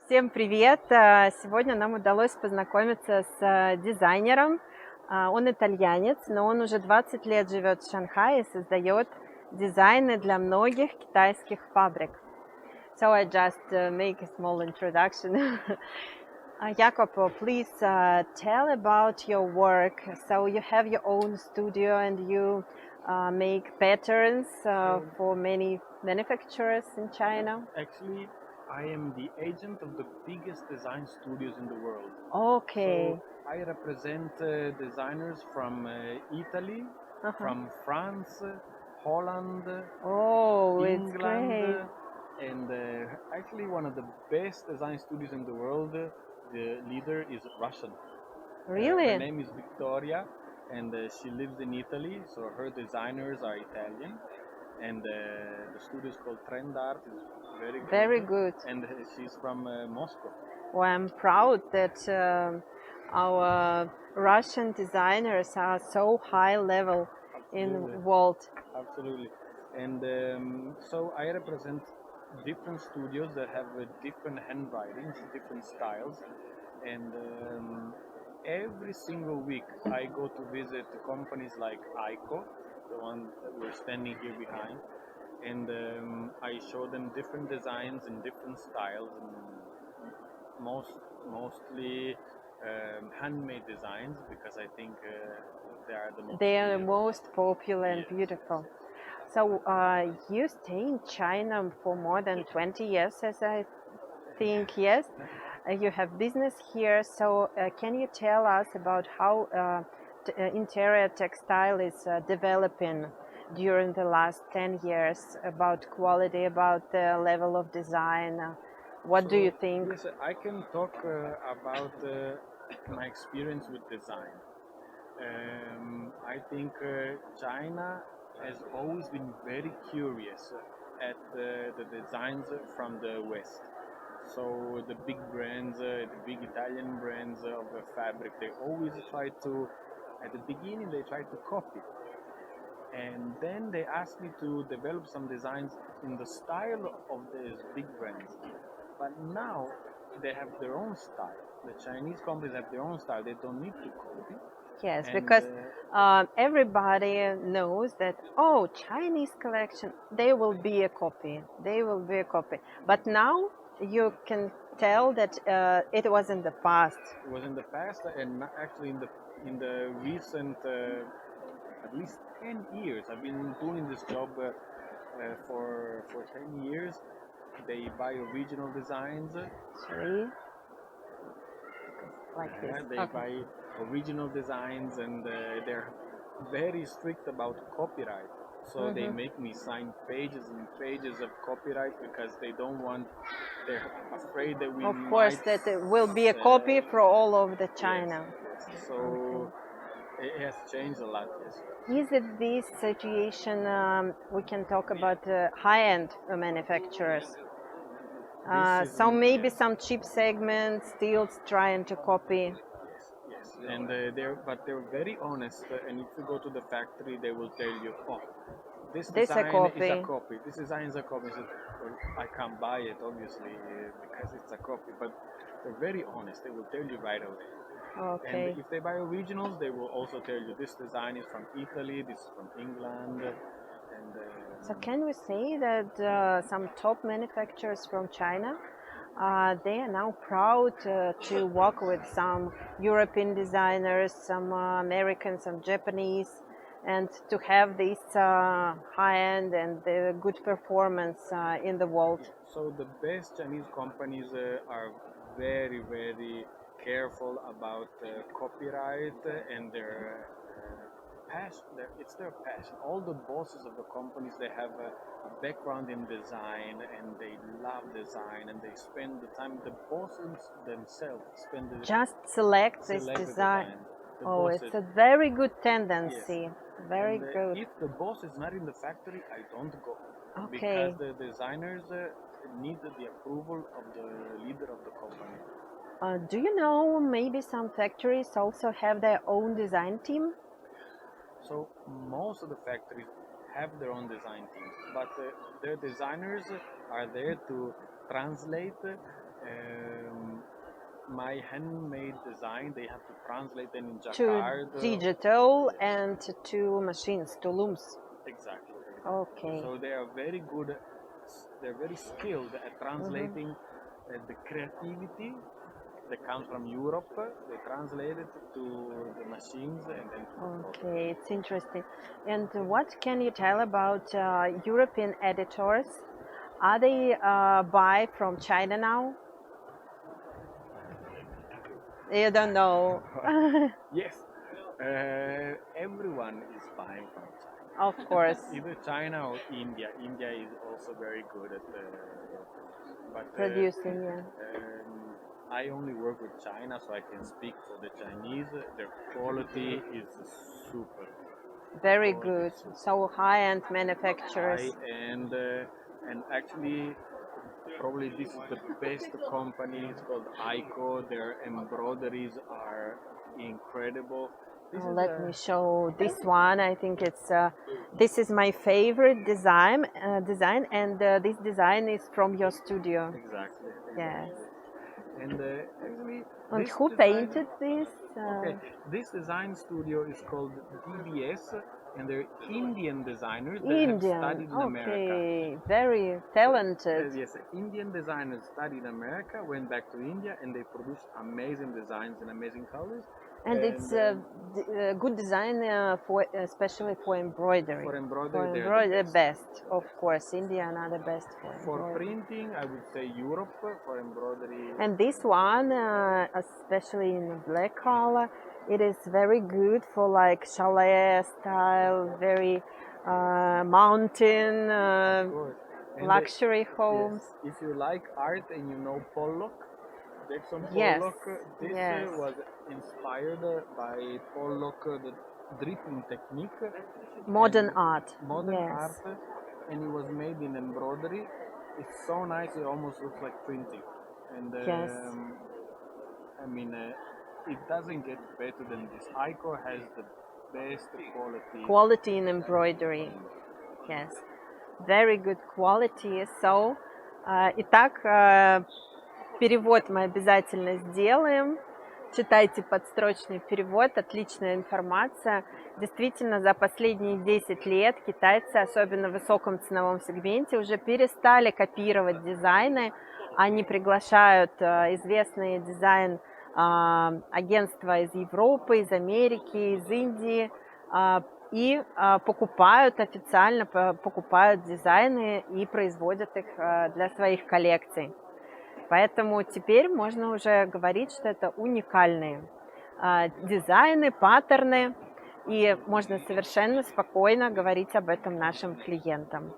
Всем привет! Сегодня нам удалось познакомиться с дизайнером. Он итальянец, но он уже 20 лет живет в Шанхае и создает дизайны для многих китайских фабрик. So I just make a small introduction. Jacopo, please tell about your work. So you have your own studio and you make patterns for many manufacturers in China. Actually, I am the agent of the biggest design studios in the world. Okay. So I represent designers from Italy, from France, Holland, Oh, it's England, great. and actually one of the best design studios in the world. The leader is Russian. Really? Her name is Victoria, and she lives in Italy. So her designers are Italian, and the studio is called Trend Art. Is very good. Very good. And she's from Moscow. Well, I'm proud that our Russian designers are so high level in the world. Absolutely. And so I represent different studios that have different handwritings, different styles, and every single week I go to visit companies like ICO, the one that we're standing here behind, and I show them different designs and different styles, and mostly handmade designs, because I think they are the most Popular and beautiful. So you stay in China for more than 20 years, as I think, yes? You have business here, so can you tell us about how interior textile is developing during the last 10 years, about quality, about the level of design? What do you think? Yes, I can talk about my experience with design. I think China has always been very curious at the designs from the West. So the big brands, the big Italian brands of the fabric, they always try to, at the beginning, they try to copy. And then they asked me to develop some designs in the style of these big brands. But now they have their own style. The Chinese companies have their own style. They don't need to copy. Yes, And, because everybody knows that, oh, Chinese collection, they will be a copy. They will be a copy. But now you can tell that it was in the past. It was in the past, and actually in the recent at least 10 years. I've been doing this job for 10 years. They buy original designs. Sorry. Like this. They buy original designs, and they're very strict about copyright. So they make me sign pages and pages of copyright, because they don't want, they're afraid that we Of course, that it will be a copy for all of the China. Yes. So it has changed a lot, yes. Is it this situation, we can talk about high-end manufacturers? So maybe some cheap segments still trying to copy. Yes, and they're very honest. And if you go to the factory, they will tell you, "Oh, this design is a copy. This design is a copy." So, well, I can't buy it, obviously, because it's a copy. But they're very honest. They will tell you right away. Okay. And if they buy originals, they will also tell you this design is from Italy, this is from England. And so can we say that some top manufacturers from China, they are now proud to work with some European designers, some American, some Japanese, and to have this high-end and good performance in the world? So the best Chinese companies are very, very careful about copyright and their passion. It's their passion. All the bosses of the companies, they have a background in design, and they love design, and they spend the time. The bosses themselves spend the just select this design. Oh, it's a very good tendency. Yes. Very good. If the boss is not in the factory, I don't go. Okay. Because the designers need the approval of the leader of the company. Do you know maybe some factories also have their own design team? So most of the factories have their own design teams, but their designers are there to translate My handmade design, they have to translate them in To Jakarta. digital and to machines, to looms. Exactly. Okay. So they are very good. They're very skilled at translating the creativity that comes from Europe. They translate it to the machines and then to the product. Okay, it's interesting. And what can you tell about European editors? Are they buy from China now? You don't know. Yes, everyone is buying from China. Of course, Either China or India. India is also very good at but producing. Yeah. I only work with China, so I can speak for the Chinese. Their quality is super. Very Quality good. is super So high-end manufacturers. high and actually probably this is the best company. It's called ICO. Their embroideries are incredible. This is Let me show this one. I think it's this is my favorite design, and this design is from your studio. exactly. Yes. And actually, And this who design- painted this? Okay, this design studio is called DBS, and they're Indian designers that have Indian. studied in America. Okay, very talented. Yes, Indian designers studied in America, went back to India, and they produced amazing designs and amazing colors. And it's a good design for especially for embroidery. For embroidery, For they're embroidery, the best, of course. Indian are the best for For embroidery. printing, I would say Europe. For embroidery, And this one, especially in black color, it is very good for like chalet style, very mountain of course. And luxury homes. yes, if you like art and you know Pollock, Jackson Yes, Pollock, this yes. was inspired by Pollock, the dripping technique. Modern and art. Modern Yes. art, and it was made in embroidery. It's so nice, it almost looks like printing. And Yes. I mean, it doesn't get better than this. ICO has the best quality. Quality in embroidery. Yes. Very good quality. So, итак, перевод мы обязательно сделаем. Читайте подстрочный перевод, отличная информация. Действительно, за последние 10 лет китайцы, особенно в высоком ценовом сегменте, уже перестали копировать дизайны. Они приглашают известные дизайн-агентства из Европы, из Америки, из Индии и покупают официально, покупают дизайны и производят их для своих коллекций. Поэтому теперь можно уже говорить, что это уникальные дизайны, паттерны, и можно совершенно спокойно говорить об этом нашим клиентам.